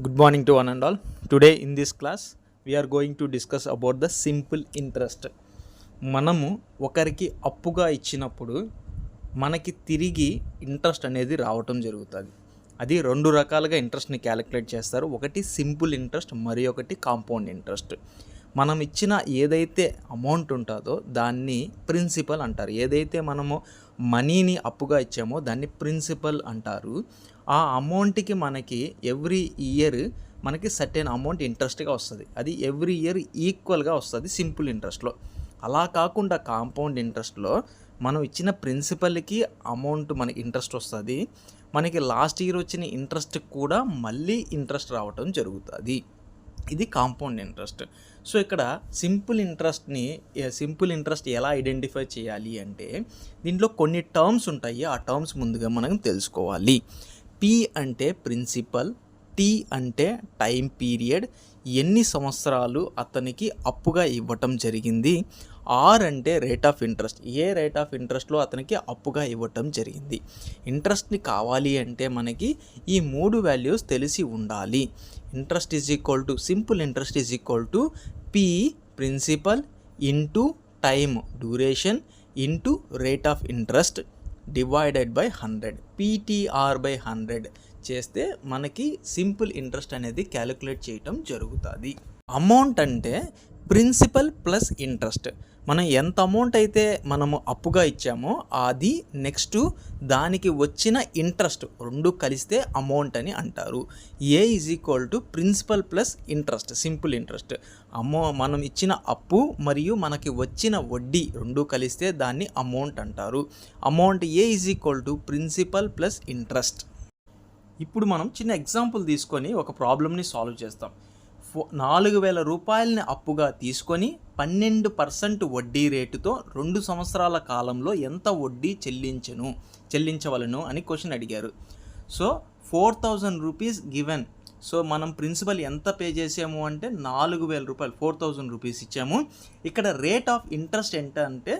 Good morning to one and all. Today in this class we are going to discuss about the simple interest. మనము ఒకరికి అప్పుగా ఇచ్చినప్పుడు మనకి తిరిగి interest అనేది రావటం జరుగుతుంది. అది రెండు రకాలుగా ఇంట్రెస్ట్ని క్యాలిక్యులేట్ చేస్తారు. ఒకటి సింపుల్ ఇంట్రెస్ట్, మరి ఒకటి కాంపౌండ్ ఇంట్రెస్ట్. మనం ఇచ్చిన ఏదైతే అమౌంట్ ఉంటుందో దాన్ని ప్రిన్సిపల్ అంటారు. ఏదైతే మనము మనీని అప్పుగా ఇచ్చామో దాన్ని ప్రిన్సిపల్ అంటారు. ఆ అమౌంట్కి మనకి ఎవ్రీ ఇయర్ మనకి సర్టెన్ అమౌంట్ ఇంట్రెస్ట్గా వస్తుంది. అది ఎవ్రీ ఇయర్ ఈక్వల్గా వస్తుంది సింపుల్ ఇంట్రెస్ట్లో. అలా కాకుండా కాంపౌండ్ ఇంట్రెస్ట్లో మనం ఇచ్చిన ప్రిన్సిపల్కి అమౌంట్ మనకి ఇంట్రెస్ట్ వస్తుంది. మనకి లాస్ట్ ఇయర్ వచ్చిన ఇంట్రెస్ట్ కూడా మళ్ళీ ఇంట్రెస్ట్ రావటం జరుగుతుంది. ఇది కాంపౌండ్ ఇంట్రెస్ట్. సో ఇక్కడ సింపుల్ ఇంట్రెస్ట్ ఎలా ఐడెంటిఫై చేయాలి అంటే దీంట్లో కొన్ని టర్మ్స్ ఉంటాయి. ఆ టర్మ్స్ ముందుగా మనం తెలుసుకోవాలి. పి అంటే ప్రిన్సిపల్, టీ అంటే టైం పీరియడ్, ఎన్ని సంవత్సరాలు అతనికి అప్పుగా ఇవ్వటం జరిగింది, ఆర్ అంటే రేట్ ఆఫ్ ఇంట్రెస్ట్, ఏ రేట్ ఆఫ్ ఇంట్రెస్ట్లో అతనికి అప్పుగా ఇవ్వటం జరిగింది. ఇంట్రెస్ట్ని కావాలి అంటే మనకి ఈ మూడు వాల్యూస్ తెలిసి ఉండాలి. Interest is equal to simple interest is equal to P principal into time duration into rate of interest divided by 100, PTR by 100 చేస్తే మనకి సింపుల్ ఇంట్రెస్ట్ అనేది క్యాలిక్యులేట్ చేయటం జరుగుతుంది. అమౌంట్ అంటే ప్రిన్సిపల్ ప్లస్ ఇంట్రెస్ట్. మనం ఎంత అమౌంట్ అయితే మనము అప్పుగా ఇచ్చామో అది నెక్స్ట్ దానికి వచ్చిన ఇంట్రెస్ట్ రెండు కలిస్తే అమౌంట్ అని అంటారు. A is equal to principal plus interest, simple interest. మనం ఇచ్చిన అప్పు మరియు మనకి వచ్చిన వడ్డీ రెండు కలిస్తే దాన్ని అమౌంట్ అంటారు. Amount A is equal to principal plus interest. ఇప్పుడు మనం చిన్న ఎగ్జాంపుల్ తీసుకొని ఒక ప్రాబ్లమ్ని సాల్వ్ చేస్తాం. 4,000 రూపాయలని అప్పుగా తీసుకొని 12% వడ్డీ రేటుతో 2 సంవత్సరాల కాలంలో ఎంత వడ్డీ చెల్లించవలను అని క్వశ్చన్ అడిగారు. So 4,000 rupees given. సో మనం ప్రిన్సిపల్ ఎంత పే చేసాము అంటే 4,000 రూపాయలు, 4,000 రూపీస్ ఇచ్చాము. ఇక్కడ రేట్ ఆఫ్ ఇంట్రెస్ట్ ఎంత అంటే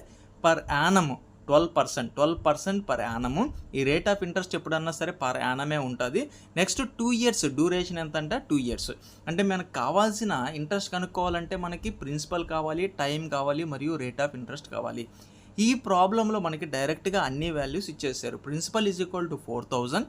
పర్ యానమ్ 12% పర్ యానము. ఈ రేట్ ఆఫ్ ఇంట్రెస్ట్ ఎప్పుడన్నా సరే పర్ యానమే ఉంటుంది. నెక్స్ట్ 2 ఇయర్స్ డ్యూరేషన్ ఎంత అంటే 2 ఇయర్స్. అంటే మనకు కావాల్సిన ఇంట్రెస్ట్ కనుక్కోవాలంటే మనకి ప్రిన్సిపల్ కావాలి, టైం కావాలి మరియు రేట్ ఆఫ్ ఇంట్రెస్ట్ కావాలి. ఈ ప్రాబ్లంలో మనకి డైరెక్ట్గా అన్ని వాల్యూస్ ఇచ్చేసారు. Principal is equal to 4,000,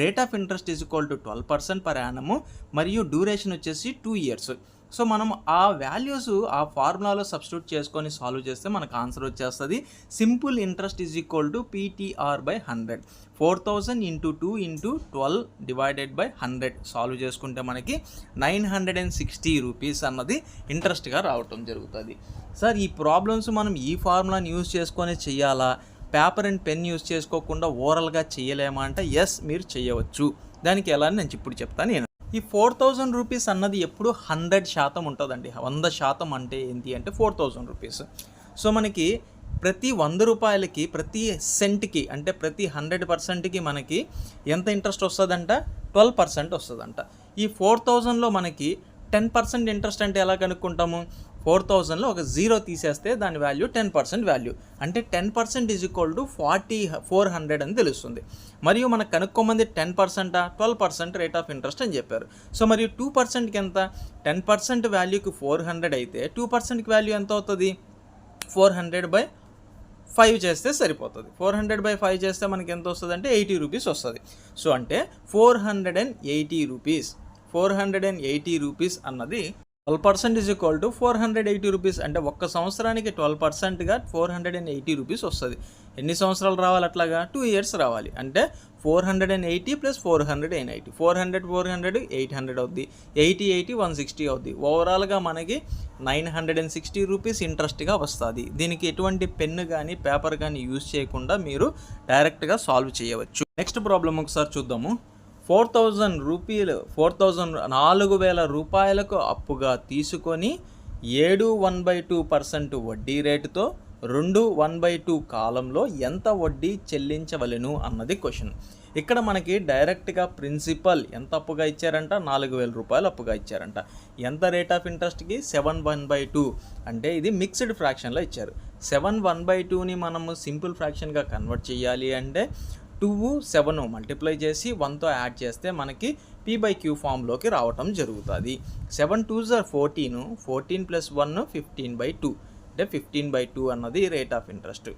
rate of interest is equal to 12% per annum మరియు డ్యూరేషన్ వచ్చేసి 2 ఇయర్స్. సో మనం ఆ వాల్యూస్ ఆ ఫార్ములాలో సబ్స్టిట్యూట్ చేసుకొని సాల్వ్ చేస్తే మనకు ఆన్సర్ వచ్చేస్తుంది. Simple interest is equal to PTR by 100. 4,000 into 2 into 12 divided by 100 solve చేసుకుంటే మనకి 960 రూపీస్ అన్నది ఇంట్రెస్ట్గా రావటం జరుగుతుంది. సార్ ఈ ప్రాబ్లమ్స్ మనం ఈ ఫార్ములాని యూజ్ చేసుకొని చేయాలా, పేపర్ అండ్ పెన్ యూజ్ చేసుకోకుండా ఓరల్గా చేయలేమా అంటే ఎస్, మీరు చేయవచ్చు. దానికి ఎలా అని నేను ఇప్పుడు చెప్తాను. నేను ఈ 4,000 రూపీస్ అన్నది ఎప్పుడు 100% ఉంటుందండి. 100% అంటే ఏంటి అంటే 4,000 రూపీస్. సో మనకి ప్రతి 100 రూపాయలకి ప్రతి సెంట్కి అంటే ప్రతి 100%కి మనకి ఎంత ఇంట్రెస్ట్ వస్తుందంట, 12% వస్తుందంట. ఈ 4,000లో మనకి 10% ఇంట్రెస్ట్ అంటే ఎలా కనుక్కుంటాము? 4,000లో ఒక 0 తీసేస్తే దాని వాల్యూ 10% వాల్యూ. అంటే 10% ఈజ్ ఈక్వల్ టు 400 అని తెలుస్తుంది. మరియు మనకు కనుక్కోమంది 10%, 12% రేట్ ఆఫ్ ఇంట్రెస్ట్ అని చెప్పారు. సో మరియు 2%కి ఎంత? 10% వాల్యూకి 400 అయితే 2%కి వాల్యూ ఎంత అవుతుంది? 400/5 చేస్తే సరిపోతుంది. 400/5 చేస్తే మనకి ఎంత వస్తుంది అంటే 80 రూపీస్ వస్తుంది. సో అంటే 480 రూపీస్. 480 రూపీస్ అన్నది 12% ఈజ్ ఈక్వల్ టు 480 రూపీస్. అంటే ఒక్క సంవత్సరానికి 12%గా 480 రూపీస్ వస్తుంది. ఎన్ని సంవత్సరాలు రావాలి అట్లాగా? 2 ఇయర్స్ రావాలి. అంటే 480 + 480, 400 800 అవుద్ది, 80 160 అవుద్ది. ఓవరాల్గా మనకి 960 రూపీస్ ఇంట్రెస్ట్గా వస్తుంది. దీనికి ఎటువంటి పెన్ను కానీ పేపర్ కానీ యూజ్ చేయకుండా మీరు డైరెక్ట్గా సాల్వ్ చేయవచ్చు. నెక్స్ట్ ప్రాబ్లం ఒకసారి చూద్దాము. 4,000 రూపాయలకు అప్పుగా తీసుకొని 7 1/2% వడ్డీ రేటుతో 2 1/2 కాలంలో ఎంత వడ్డీ చెల్లించవలెను అన్నది క్వశ్చన్. ఇక్కడ మనకి డైరెక్ట్గా ప్రిన్సిపల్ ఎంత అప్పుగా ఇచ్చారంట? 4,000 రూపాయలు అప్పుగా ఇచ్చారంట. ఎంత రేట్ ఆఫ్ ఇంట్రెస్ట్కి? 7 1/2. అంటే ఇది మిక్స్డ్ ఫ్రాక్షన్లో ఇచ్చారు. 7 1/2ని మనము సింపుల్ ఫ్రాక్షన్గా కన్వర్ట్ చేయాలి అంటే 2 7 మల్టిప్లై చేసి 1తో యాడ్ చేస్తే మనకి P/Q ఫామ్లోకి రావటం జరుగుతుంది. 7 2s are 14, 14 + 1 15/2, అంటే 15/2 అన్నది రేట్ ఆఫ్ ఇంట్రెస్ట్.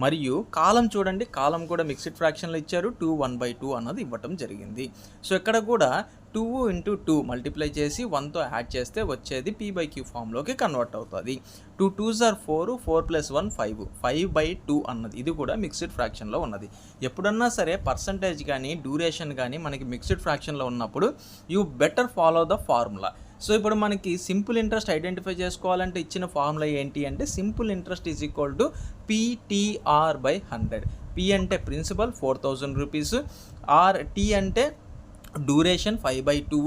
మరియు కాలం చూడండి, కాలం కూడా మిక్స్డ్ ఫ్రాక్షన్లో ఇచ్చారు, 2 1/2 అన్నది ఇవ్వటం జరిగింది. సో ఇక్కడ కూడా 2 × 2 మల్టిప్లై చేసి 1తో యాడ్ చేస్తే వచ్చేది P/Q ఫామ్లోకి కన్వర్ట్ అవుతుంది. 2 2s are 4, 4 + 1 5, 5/2 అన్నది ఇది కూడా మిక్స్డ్ ఫ్రాక్షన్లో ఉన్నది. ఎప్పుడన్నా సరే పర్సంటేజ్ కానీ డ్యూరేషన్ కానీ మనకి మిక్స్డ్ ఫ్రాక్షన్లో ఉన్నప్పుడు you better follow the formula. So ఇప్పుడు మనకి సింపుల్ ఇంట్రెస్ట్ ఐడెంటిఫై చేసుకోవాలంటే ఇచ్చిన ఫార్ములా ఏంటి అంటే simple interest is equal to PTR/100. P అంటే ప్రిన్సిపల్ 4000 రూపీస్, T అంటే డ్యూరేషన్ 5/2,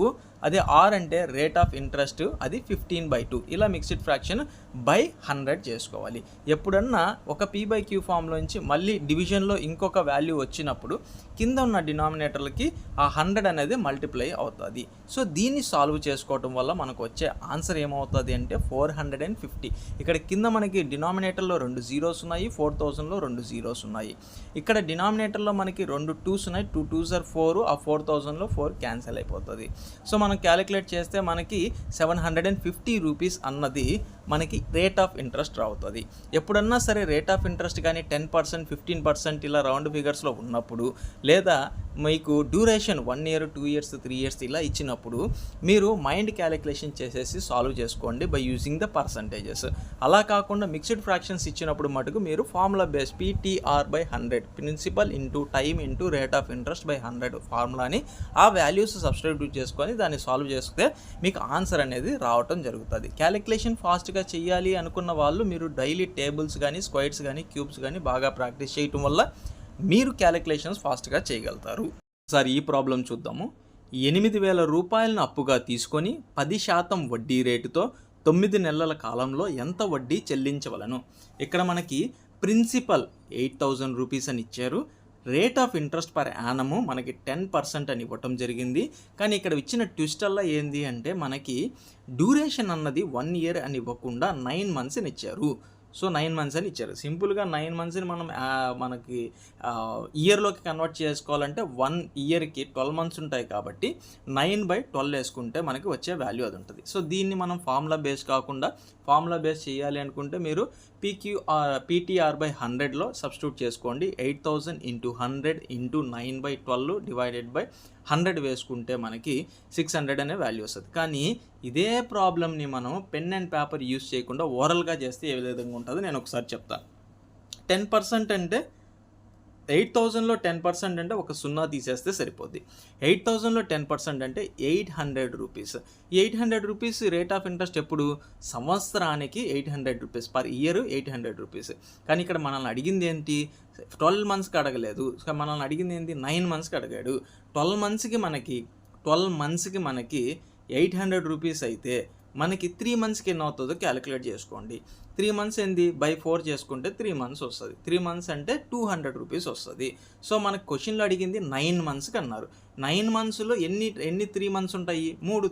అదే R అంటే రేట్ ఆఫ్ ఇంట్రెస్ట్ అది 15/2. ఇలా మిక్స్డ్ ఫ్రాక్షన్ బై 100 చేసుకోవాలి. ఎప్పుడన్నా ఒక P/Q ఫామ్లోంచి మళ్ళీ డివిజన్లో ఇంకొక వాల్యూ వచ్చినప్పుడు కింద ఉన్న డినామినేటర్లకి ఆ 100 అనేది మల్టిప్లై అవుతుంది. సో దీన్ని సాల్వ్ చేసుకోవటం వల్ల మనకు వచ్చే ఆన్సర్ ఏమవుతుంది అంటే 450. ఇక్కడ కింద మనకి డినామినేటర్లో 2 జీరోస్ ఉన్నాయి, 4000లో 2 జీరోస్ ఉన్నాయి. ఇక్కడ డినామినేటర్లో మనకి 2 2s ఉన్నాయి, 2 2s are 4, ఆ 4000లో 4 క్యాన్సిల్ అయిపోతుంది. సో మనం క్యాలిక్యులేట్ చేస్తే మనకి 750 రూపీస్ అన్నది మనకి రేట్ ఆఫ్ ఇంట్రెస్ట్ అవుతుంది. ఎప్పుడన్నా సరే రేట్ ఆఫ్ ఇంట్రెస్ట్ కానీ 10%, 15% ఇలా రౌండ్ ఫిగర్స్లో ఉన్నప్పుడు, లేదా మీకు డ్యూరేషన్ 1 year, 2 years, 3 years ఇలా ఇచ్చినప్పుడు మీరు మైండ్ క్యాలిక్యులేషన్ చేసేసి సాల్వ్ చేసుకోండి బై యూజింగ్ ద పర్సంటేజెస్. అలా కాకుండా మిక్స్డ్ ఫ్రాక్షన్స్ ఇచ్చినప్పుడు మటుకు మీరు formula base PTR/100, principal into time into rate of interest by 100 ఫార్ములాని ఆ వాల్యూస్ సబ్స్టిట్యూట్ చేసుకొని దాన్ని సాల్వ్ చేస్తే మీకు ఆన్సర్ అనేది రావటం జరుగుతుంది. క్యాలిక్యులేషన్ ఫాస్ట్గా చేయాలి అనుకున్న వాళ్ళు మీరు డైలీ టేబుల్స్ కానీ, స్క్వైర్స్ కానీ, క్యూబ్స్ కానీ బాగా ప్రాక్టీస్ చేయటం వల్ల మీరు క్యాలిక్యులేషన్స్ ఫాస్ట్గా చేయగలుగుతారు. ఒకసారి ఈ ప్రాబ్లం చూద్దాము. 8,000 రూపాయలను అప్పుగా తీసుకొని 10% వడ్డీ రేటుతో 9 నెలల కాలంలో ఎంత వడ్డీ చెల్లించవలను? ఇక్కడ మనకి ప్రిన్సిపల్ 8,000 రూపీస్ అని ఇచ్చారు, rate of interest per annum మనకి 10% అని ఇవ్వటం జరిగింది. కానీ ఇక్కడ ఇచ్చిన ట్విస్ట్ అలా ఏంది అంటే మనకి డ్యూరేషన్ అన్నది 1 year అని ఇవ్వకుండా 9 months అని ఇచ్చారు. సో 9 months అని ఇచ్చారు. సింపుల్గా 9 monthsని మనం మనకి ఇయర్లోకి కన్వర్ట్ చేసుకోవాలంటే 1 yearకి 12 months ఉంటాయి కాబట్టి 9/12 వేసుకుంటే మనకి వచ్చే వాల్యూ అది ఉంటుంది. సో దీన్ని మనం ఫార్ములా బేస్ కాకుండా ఫార్ములా బేస్ చేయాలి అనుకుంటే మీరు PTR/100లో సబ్స్టిట్యూట్ చేసుకోండి. 8,000 × 100 × 9/12 డివైడెడ్ బై 100 వేసుకుంటే మనకి 600 అనే వాల్యూ వస్తుంది. కానీ ఇదే ప్రాబ్లమ్ని మనం పెన్ అండ్ పేపర్ యూస్ చేయకుండా ఓరల్గా చేస్తే ఏ విధంగా ఉంటుందో నేను ఒకసారి చెప్తాను. 10% అంటే 8,000లో 10% అంటే ఒక 0 తీసేస్తే సరిపోద్ది. 8,000లో 10% అంటే 800 రూపీస్. ఈ 800 రూపీస్ రేట్ ఆఫ్ ఇంట్రెస్ట్ ఎప్పుడు? సంవత్సరానికి 800 రూపీస్, పర్ ఇయర్ 800 రూపీస్. కానీ ఇక్కడ మనల్ని అడిగింది ఏంటి? 12 monthsకి అడగలేదు, మనల్ని అడిగింది ఏంటి? 9 monthsకి అడిగాడు. 12 monthsకి మనకి 800 రూపీస్ అయితే మనకి 3 monthsకి ఎన్ని అవుతుందో క్యాలిక్యులేట్ చేసుకోండి. 3 months ఏంది? బై 4 చేసుకుంటే 3 months వస్తుంది. 3 months అంటే 200 రూపీస్ వస్తుంది. సో మనకు క్వశ్చన్లో అడిగింది 9 monthsకి అన్నారు. 9 monthsలో ఎన్ని 3 months ఉంటాయి?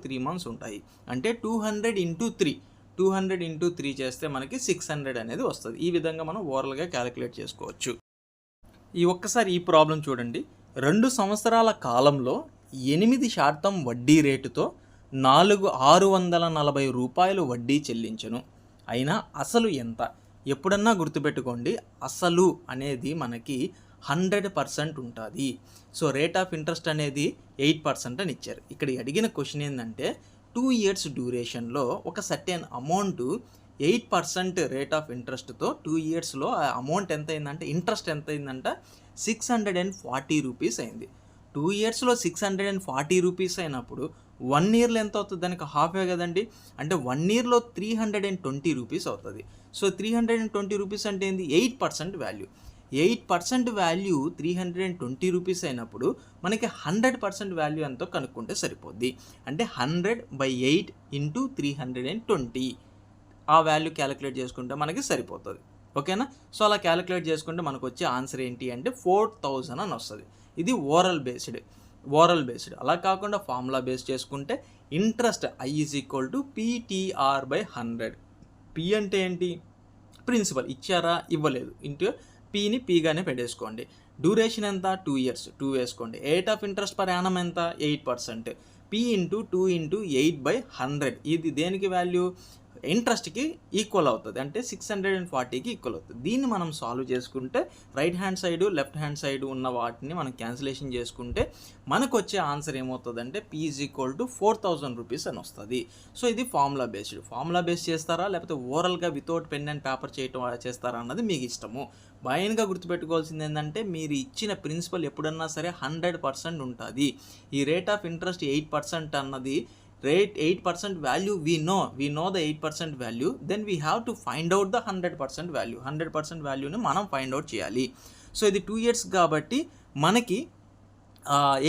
3 months ఉంటాయి. అంటే 200 × 3, 200 × 3 చేస్తే మనకి 600 అనేది వస్తుంది. ఈ విధంగా మనం ఓవరాల్గా క్యాలిక్యులేట్ చేసుకోవచ్చు. ఒక్కసారి ఈ ప్రాబ్లం చూడండి. 2 సంవత్సరాల కాలంలో 8% వడ్డీ రేటుతో 640 రూపాయలు వడ్డీ చెల్లించను. అయినా అసలు ఎంత? ఎప్పుడన్నా గుర్తుపెట్టుకోండి, అసలు అనేది మనకి 100% ఉంటుంది. సో రేట్ ఆఫ్ ఇంట్రెస్ట్ అనేది 8% అని ఇచ్చారు. ఇక్కడ అడిగిన క్వశ్చన్ ఏంటంటే 2 years డ్యూరేషన్లో ఒక సర్టెన్ అమౌంట్ 8% రేట్ ఆఫ్ ఇంట్రెస్ట్తో 2 yearsలో ఆ అమౌంట్ ఎంత అయిందంటే, ఇంట్రెస్ట్ ఎంత అయిందంట? 640 రూపీస్ అయింది. 2 yearsలో 640 రూపీస్ అయినప్పుడు 1 yearలో ఎంత అవుతుంది? దానికి హాఫే కదండి. అంటే 1 yearలో 320 రూపీస్ అవుతుంది. సో 320 రూపీస్ అంటే ఏంది? 8% వాల్యూ. 8% వాల్యూ 320 రూపీస్ అయినప్పుడు మనకి 100% వాల్యూ ఎంతో కనుక్కుంటే సరిపోద్ది. అంటే 100/8 × 320 ఆ వాల్యూ క్యాలిక్యులేట్ చేసుకుంటే మనకి సరిపోతుంది. ఓకేనా? సో అలా క్యాలిక్యులేట్ చేసుకుంటే మనకు వచ్చే ఆన్సర్ ఏంటి అంటే 4000 అని వస్తుంది. ఇది ఓరల్ బేస్డ్. అలా కాకుండా ఫార్ములా బేస్ చేసుకుంటే ఇంట్రెస్ట్ I = PTR/100. P అంటే ఏంటి? ప్రిన్సిపల్ ఇచ్చారా, ఇవ్వలేదు, ఇంటూ Pని Pగానే పెట్టేసుకోండి. డ్యూరేషన్ ఎంత? 2 years, 2 వేసుకోండి. Rate of interest per annum ఎంత? 8%. P ఇంటూ 2 ఇంటూ 8/100 ఇది దేనికి వాల్యూ ఇంట్రెస్ట్కి ఈక్వల్ అవుతుంది, అంటే 640కి ఈక్వల్ అవుతుంది. దీన్ని మనం సాల్వ్ చేసుకుంటే right hand side left hand side ఉన్న వాటిని మనం క్యాన్సిలేషన్ చేసుకుంటే మనకు వచ్చే ఆన్సర్ ఏమవుతుందంటే P is equal to 4000 rupees అని వస్తుంది. సో ఇది ఫార్ములా బేస్ చేస్తారా లేకపోతే ఓరల్గా వితౌట్ పెన్ అండ్ పేపర్ చేస్తారా అన్నది మీకు ఇష్టము. భయంగా గుర్తుపెట్టుకోవాల్సింది ఏంటంటే మీరు ఇచ్చిన ప్రిన్సిపల్ ఎప్పుడన్నా సరే 100% ఉంటుంది. ఈ రేట్ ఆఫ్ ఇంట్రెస్ట్ 8% అన్నది 8% value, we know the 8% value, then we have to find out the 100% value. 100% value ని మనం ఫైండ్ అవుట్ చేయాలి. సో ఇది 2 years కాబట్టి మనకి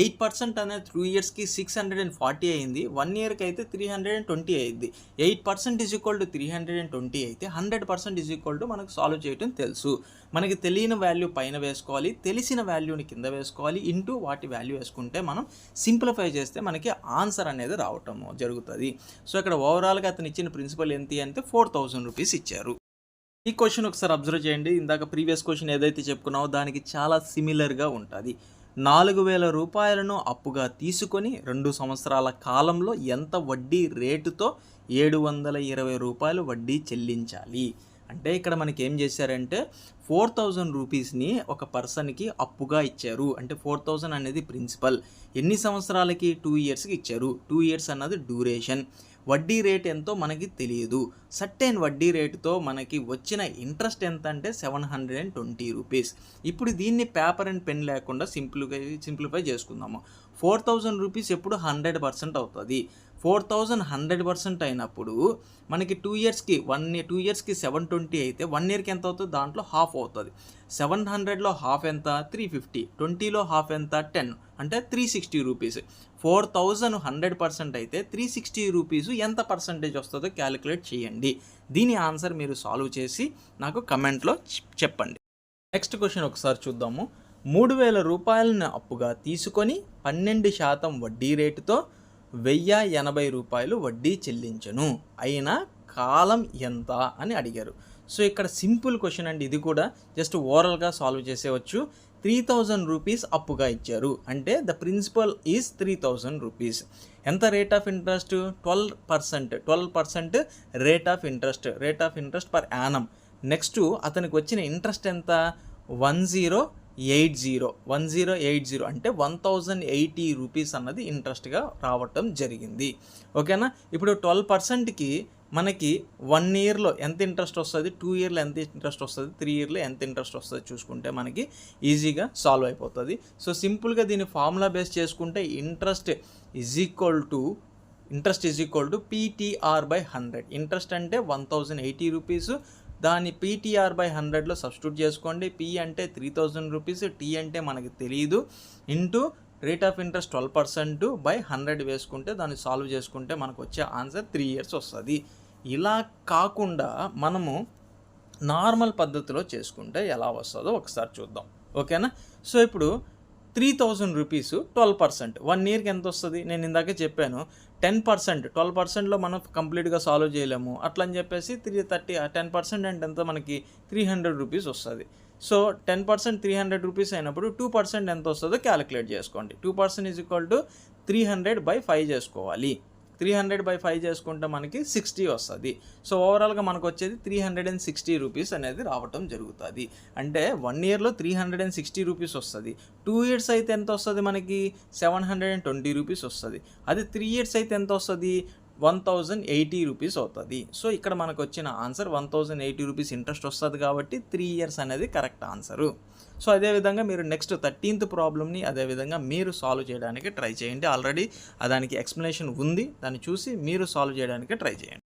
8% అనేది 2 yearsకి 640 అయింది, 1 yearకి అయితే 320 అయింది. 8% ఈజ్ ఈక్వల్ టు 320 అయితే 100% ఈజ్ ఈక్వల్ టు మనకు సాల్వ్ చేయటం తెలుసు. మనకి తెలియని వాల్యూ పైన వేసుకోవాలి, తెలిసిన వాల్యూని కింద వేసుకోవాలి, ఇంటూ వాటి వాల్యూ వేసుకుంటే మనం సింప్లిఫై చేస్తే మనకి ఆన్సర్ అనేది రావటం జరుగుతుంది. సో ఇక్కడ ఓవరాల్గా అతను ఇచ్చిన ప్రిన్సిపల్ ఎంత అంటే 4000 రూపీస్ ఇచ్చారు. ఈ క్వశ్చన్ ఒకసారి అబ్జర్వ్ చేయండి. ఇందాక ప్రీవియస్ క్వశ్చన్ ఏదైతే చెప్పుకున్నామో దానికి చాలా సిమిలర్గా ఉంటుంది. 4000 రూపాయలను అప్పుగా తీసుకొని 2 సంవత్సరాల కాలంలో ఎంత వడ్డీ రేటుతో 720 రూపాయలు వడ్డీ చెల్లించాలి. అంటే ఇక్కడ మనకి ఏం చేశారంటే 4000 రూపీస్ని ఒక పర్సన్కి అప్పుగా ఇచ్చారు. అంటే 4000 అనేది ప్రిన్సిపల్. ఎన్ని సంవత్సరాలకి? 2 yearsకి ఇచ్చారు. 2 years అన్నది డ్యూరేషన్. వడ్డీ రేట్ ఎంతో మనకి తెలియదు. సర్టెన్ వడ్డీ రేటుతో మనకి వచ్చిన ఇంట్రెస్ట్ ఎంత అంటే 720 రూపీస్. ఇప్పుడు దీన్ని పేపర్ అండ్ పెన్ లేకుండా సింప్లిఫై చేసుకుందాము. 4000 రూపీస్ ఎప్పుడు 100% అవుతుంది. 4000 100% అయినప్పుడు మనకి 2 yearsకి 2 yearsకి 720 అయితే 1 yearకి ఎంత అవుతుంది? దాంట్లో హాఫ్ అవుతుంది. 700లో హాఫ్ ఎంత? 350. 20లో హాఫ్ ఎంత? 10, అంటే 360 రూపీస్. 4000 100% అయితే 360 రూపీస్ ఎంత పర్సంటేజ్ వస్తుందో క్యాలిక్యులేట్ చేయండి. దీని ఆన్సర్ మీరు సాల్వ్ చేసి నాకు కమెంట్లో చెప్పండి. నెక్స్ట్ క్వశ్చన్ ఒకసారి చూద్దాము. 3000 రూపాయలను అప్పుగా తీసుకొని 12% వడ్డీ రేటుతో 1080 రూపాయలు వడ్డీ చెల్లించను, అయినా కాలం ఎంత అని అడిగారు. సో ఇక్కడ సింపుల్ క్వశ్చన్ అండి. ఇది కూడా జస్ట్ ఓరల్గా సాల్వ్ చేసేవచ్చు. 3000 రూపీస్ అప్పుగా ఇచ్చారు, అంటే ద ప్రిన్సిపల్ ఈజ్ 3000 రూపీస్. ఎంత rate of interest? 12% rate of interest per annum. Next అతనికి వచ్చిన ఇంట్రెస్ట్ ఎంత? 1080 అంటే 1080 రూపీస్ అన్నది ఇంట్రెస్ట్గా రావటం జరిగింది. ఓకేనా? ఇప్పుడు 12%కి మనకి 1 yearలో ఎంత ఇంట్రెస్ట్ వస్తుంది, 2 yearలో ఎంత ఇంట్రెస్ట్ వస్తుంది, 3 yearలో ఎంత ఇంట్రెస్ట్ వస్తుంది చూసుకుంటే మనకి ఈజీగా సాల్వ్ అయిపోతుంది. సో సింపుల్గా దీన్ని ఫార్ములా బేస్ చేసుకుంటే interest is equal to PTR/100. Interest అంటే 1080 రూపీస్, దాన్ని PTR/100లో సబ్స్టిట్యూట్ చేసుకోండి. P అంటే 3000 రూపీస్, T అంటే మనకి తెలియదు, ఇంటూ రేట్ ఆఫ్ ఇంట్రెస్ట్ 12%/100 వేసుకుంటే దాన్ని సాల్వ్ చేసుకుంటే మనకు వచ్చే ఆన్సర్ 3 years వస్తుంది. ఇలా కాకుండా మనము నార్మల్ పద్ధతిలో చేసుకుంటే ఎలా వస్తుందో ఒకసారి చూద్దాం. ఓకేనా? సో ఇప్పుడు 3000 రూపీస్ 12%, 1 yearకి ఎంత వస్తుంది? నేను ఇందాకే చెప్పాను 10%. 12%లో మనం కంప్లీట్గా సాల్వ్ చేయలేము. అట్లా అని చెప్పేసి 10% అంటే ఎంత? మనకి 300 రూపీస్ వస్తుంది. సో 10% 300 రూపీస్ అయినప్పుడు 2% ఎంత వస్తుందో క్యాలిక్యులేట్ చేసుకోండి. 2% ఈజ్ ఈక్వల్ టు 300/5 చేసుకోవాలి. 300/5 చేసుకుంటే మనకి 60 వస్తుంది. సో ఓవరాల్గా మనకు వచ్చేది 360 రూపీస్ అనేది రావటం జరుగుతుంది. అంటే 1 yearలో 360 రూపీస్ వస్తుంది. 2 years అయితే ఎంత వస్తుంది? మనకి 720 రూపీస్ వస్తుంది. అది 3 years అయితే ఎంత వస్తుంది? 1080 రూపీస్ అవుతుంది. సో ఇక్కడ మనకు వచ్చిన ఆన్సర్ 1080 రూపీస్ ఇంట్రెస్ట్ వస్తుంది కాబట్టి 3 years అనేది కరెక్ట్ ఆన్సరు. సో అదేవిధంగా మీరు నెక్స్ట్ 13th ప్రాబ్లమ్ని అదేవిధంగా మీరు సాల్వ్ చేయడానికి ట్రై చేయండి. ఆల్రెడీ దానికి ఎక్స్ప్లెనేషన్ ఉంది, దాన్ని చూసి మీరు సాల్వ్ చేయడానికి ట్రై చేయండి.